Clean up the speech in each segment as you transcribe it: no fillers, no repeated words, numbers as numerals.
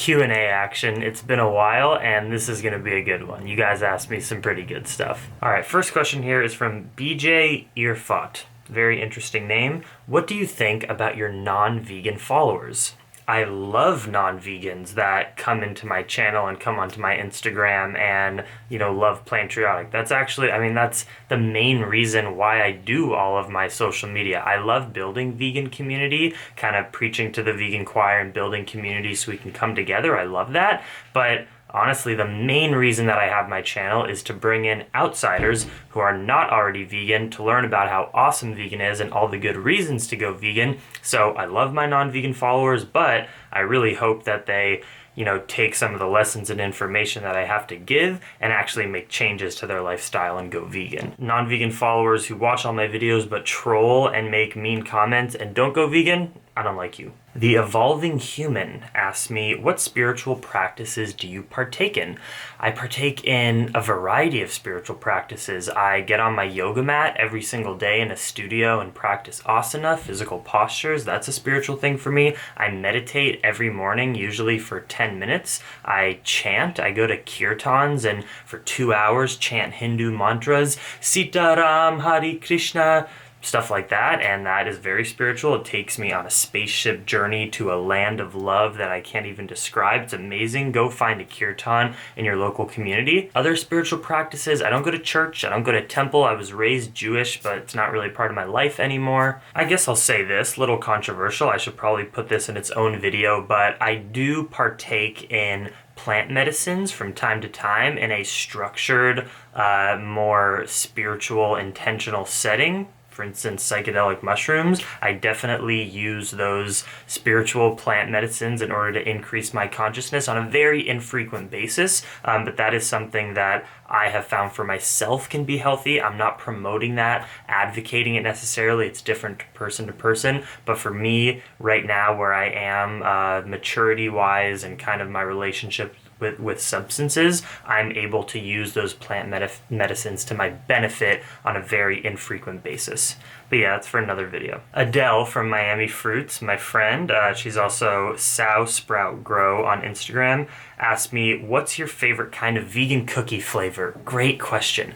Q&A action. It's been a while, and this is going to be a good one. You guys asked me some pretty good stuff. All right, first question here is from BJ Earfot. Very interesting name. What do you think about your non-vegan followers? I love non-vegans that come into my channel and come onto my Instagram and, love Plantriotic. That's the main reason why I do all of my social media. I love building vegan community, kind of preaching to the vegan choir and building community so we can come together. I love that. But honestly, the main reason that I have my channel is to bring in outsiders who are not already vegan to learn about how awesome vegan is and all the good reasons to go vegan. So I love my non-vegan followers, but I really hope that they, take some of the lessons and information that I have to give and actually make changes to their lifestyle and go vegan. Non-vegan followers who watch all my videos but troll and make mean comments and don't go vegan, I don't like you. The Evolving Human asks me, what spiritual practices do you partake in? I partake in a variety of spiritual practices. I get on my yoga mat every single day in a studio and practice asana, physical postures. That's a spiritual thing for me. I meditate every morning, usually for 10 minutes. I chant. I go to kirtans and for 2 hours chant Hindu mantras, Sita Ram, Hare Krishna, stuff like that, and that is very spiritual. It takes me on a spaceship journey to a land of love that I can't even describe. It's amazing. Go find a kirtan in your local community. Other spiritual practices, I don't go to church, I don't go to temple. I was raised Jewish, but it's not really part of my life anymore. I guess I'll say this, little controversial. I should probably put this in its own video, but I do partake in plant medicines from time to time in a structured, more spiritual, intentional setting. For instance, psychedelic mushrooms. I definitely use those spiritual plant medicines in order to increase my consciousness on a very infrequent basis, but that is something that I have found for myself can be healthy. I'm not promoting that, advocating it necessarily. It's different person to person, but for me right now where I am maturity-wise and kind of my relationship with substances, I'm able to use those plant medicines to my benefit on a very infrequent basis. But yeah, that's for another video. Adele from Miami Fruits, my friend, she's also Sow Sprout Grow on Instagram, asked me, what's your favorite kind of vegan cookie flavor? Great question.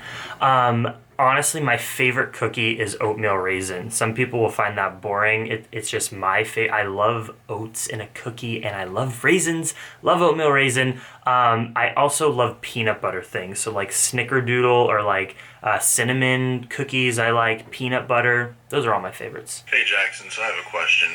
Honestly, my favorite cookie is oatmeal raisin. Some people will find that boring. It's just my favorite. I love oats in a cookie and I love raisins, love oatmeal raisin. I also love peanut butter things. So like snickerdoodle or like cinnamon cookies. I like peanut butter. Those are all my favorites. Hey Jackson, so I have a question.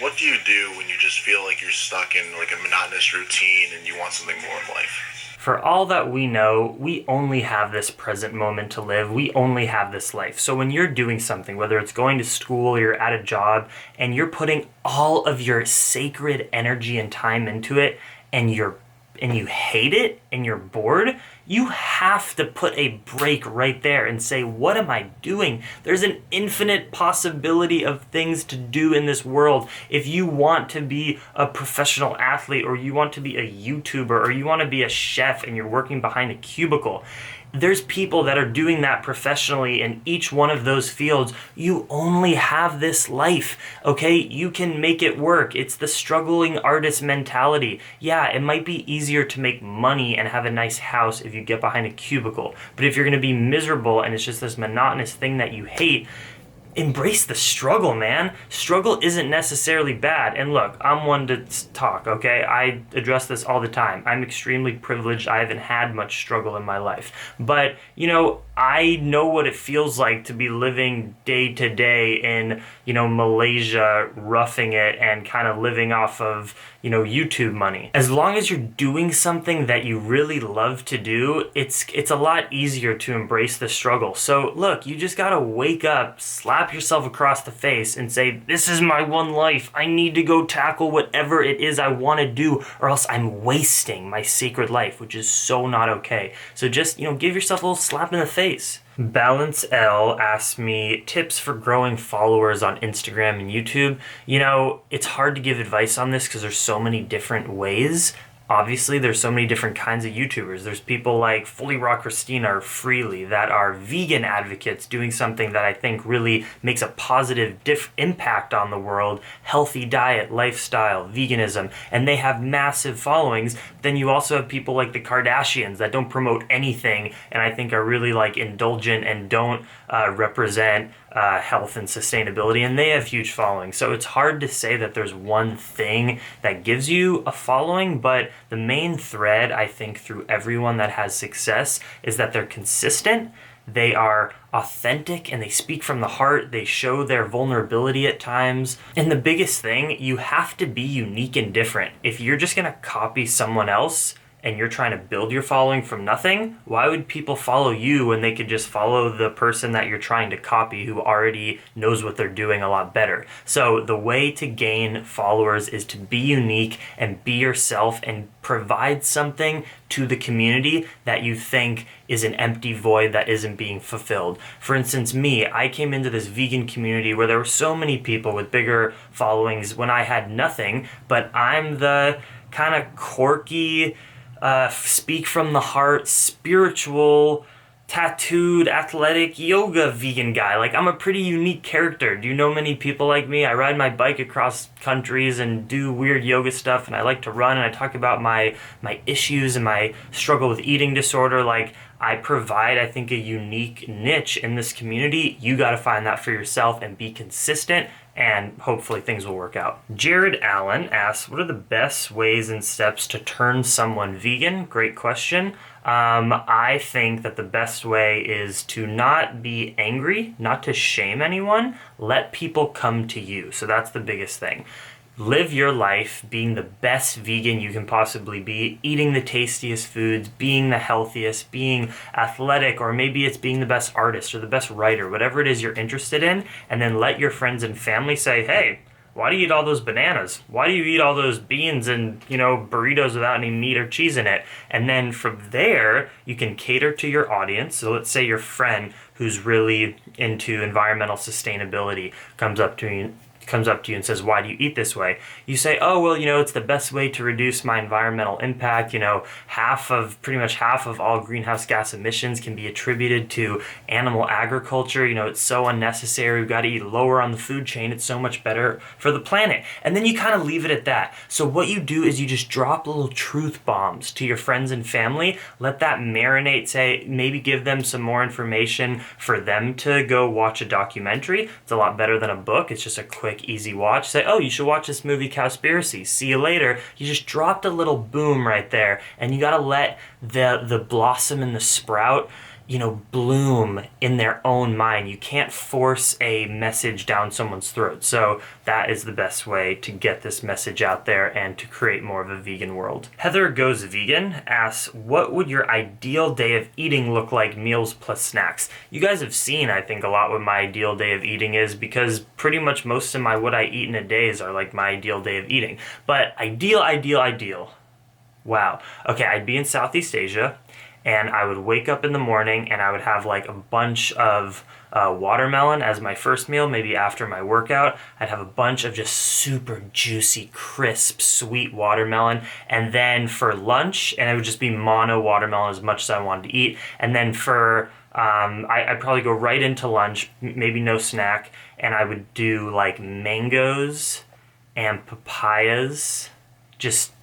What do you do when you just feel like you're stuck in like a monotonous routine and you want something more in life? For all that we know, we only have this present moment to live. We only have this life. So when you're doing something, whether it's going to school or you're at a job, and you're putting all of your sacred energy and time into it, and you hate it and you're bored, you have to put a break right there and say, what am I doing? There's an infinite possibility of things to do in this world. If you want to be a professional athlete, or you want to be a YouTuber, or you want to be a chef and you're working behind a cubicle, there's people that are doing that professionally in each one of those fields. You only have this life, okay? You can make it work. It's the struggling artist mentality. Yeah, it might be easier to make money and have a nice house if you get behind a cubicle, but if you're gonna be miserable and it's just this monotonous thing that you hate, embrace the struggle, man. Struggle isn't necessarily bad. And look, I'm one to talk, okay? I address this all the time. I'm extremely privileged. I haven't had much struggle in my life. But, I know what it feels like to be living day to day in, Malaysia, roughing it and kind of living off of, YouTube money. As long as you're doing something that you really love to do, it's a lot easier to embrace the struggle. So look, you just gotta wake up, slap yourself across the face and say, this is my one life. I need to go tackle whatever it is I want to do, or else I'm wasting my sacred life, which is so not okay. So just, give yourself a little slap in the face. Balance L asked me tips for growing followers on Instagram and YouTube. It's hard to give advice on this because there's so many different ways. Obviously, there's so many different kinds of YouTubers. There's people like Fully Raw Christina or Freely that are vegan advocates doing something that I think really makes a positive impact on the world. Healthy diet, lifestyle, veganism, and they have massive followings. Then you also have people like the Kardashians that don't promote anything and I think are really like indulgent and don't represent health and sustainability, and they have huge followings. So it's hard to say that there's one thing that gives you a following, but the main thread I think through everyone that has success is that they're consistent, they are authentic, and they speak from the heart. They show their vulnerability at times. And the biggest thing, you have to be unique and different. If you're just gonna copy someone else and you're trying to build your following from nothing, why would people follow you when they could just follow the person that you're trying to copy who already knows what they're doing a lot better? So the way to gain followers is to be unique and be yourself and provide something to the community that you think is an empty void that isn't being fulfilled. For instance, me, I came into this vegan community where there were so many people with bigger followings when I had nothing, but I'm the kind of quirky, speak from the heart, spiritual, tattooed, athletic, yoga vegan guy. Like, I'm a pretty unique character. Do you know many people like me? I ride my bike across countries and do weird yoga stuff, and I like to run, and I talk about my issues and my struggle with eating disorder. Like, I provide, I think, a unique niche in this community. You got to find that for yourself and be consistent, and hopefully things will work out. Jared Allen asks, what are the best ways and steps to turn someone vegan? Great question. I think that the best way is to not be angry, not to shame anyone. Let people come to you. So that's the biggest thing. Live your life being the best vegan you can possibly be, eating the tastiest foods, being the healthiest, being athletic, or maybe it's being the best artist or the best writer, whatever it is you're interested in, and then let your friends and family say, hey, why do you eat all those bananas? Why do you eat all those beans and, burritos without any meat or cheese in it? And then from there, you can cater to your audience. So let's say your friend who's really into environmental sustainability comes up to you and says, why do you eat this way? You say, oh, well, it's the best way to reduce my environmental impact. Pretty much half of all greenhouse gas emissions can be attributed to animal agriculture. It's so unnecessary. We've got to eat lower on the food chain. It's so much better for the planet. And then you kind of leave it at that. So what you do is you just drop little truth bombs to your friends and family. Let that marinate, say, maybe give them some more information for them to go watch a documentary. It's a lot better than a book. It's just a quick, easy watch. Say, oh, you should watch this movie Cowspiracy. See you later. You just dropped a little boom right there, and you got to let the blossom and the sprout bloom in their own mind. You can't force a message down someone's throat. So that is the best way to get this message out there and to create more of a vegan world. Heather Goes Vegan asks, what would your ideal day of eating look like, meals plus snacks? You guys have seen, I think, a lot what my ideal day of eating is, because pretty much most of my what I eat in a day are like my ideal day of eating. But ideal. Wow. Okay, I'd be in Southeast Asia, and I would wake up in the morning and I would have like a bunch of watermelon as my first meal, maybe after my workout. I'd have a bunch of just super juicy, crisp, sweet watermelon. And then for lunch, and it would just be mono watermelon as much as I wanted to eat. And then for, I'd probably go right into lunch, maybe no snack, and I would do like mangoes and papayas, just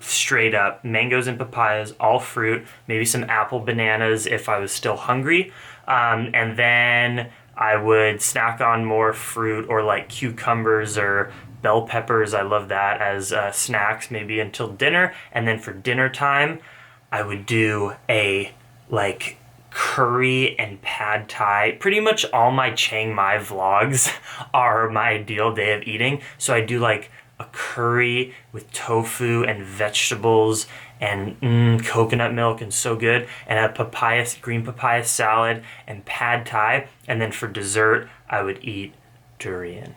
straight up mangoes and papayas, all fruit, maybe some apple bananas if I was still hungry. And then I would snack on more fruit or like cucumbers or bell peppers. I love that as snacks, maybe until dinner. And then for dinner time, I would do a like curry and pad thai. Pretty much all my Chiang Mai vlogs are my ideal day of eating. So I do like a curry with tofu and vegetables and coconut milk, and so good, and a green papaya salad and pad thai. And then for dessert, I would eat durian.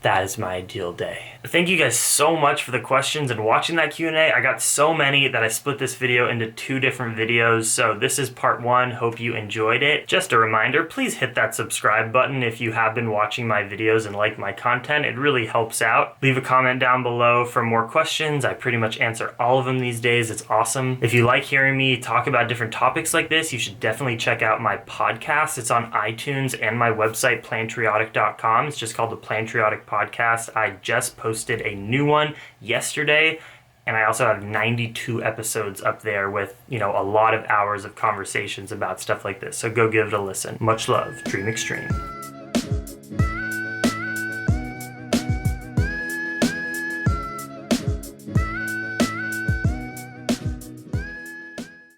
That is my ideal day. Thank you guys so much for the questions and watching that Q&A. I got so many that I split this video into 2 different videos. So this is part 1. Hope you enjoyed it. Just a reminder, please hit that subscribe button if you have been watching my videos and like my content. It really helps out. Leave a comment down below for more questions. I pretty much answer all of them these days. It's awesome. If you like hearing me talk about different topics like this, you should definitely check out my podcast. It's on iTunes and my website, Plantriotic.com. It's just called the Plantriotic Podcast. I just posted a new one yesterday, and I also have 92 episodes up there with, a lot of hours of conversations about stuff like this. So go give it a listen. Much love. Dream Extreme.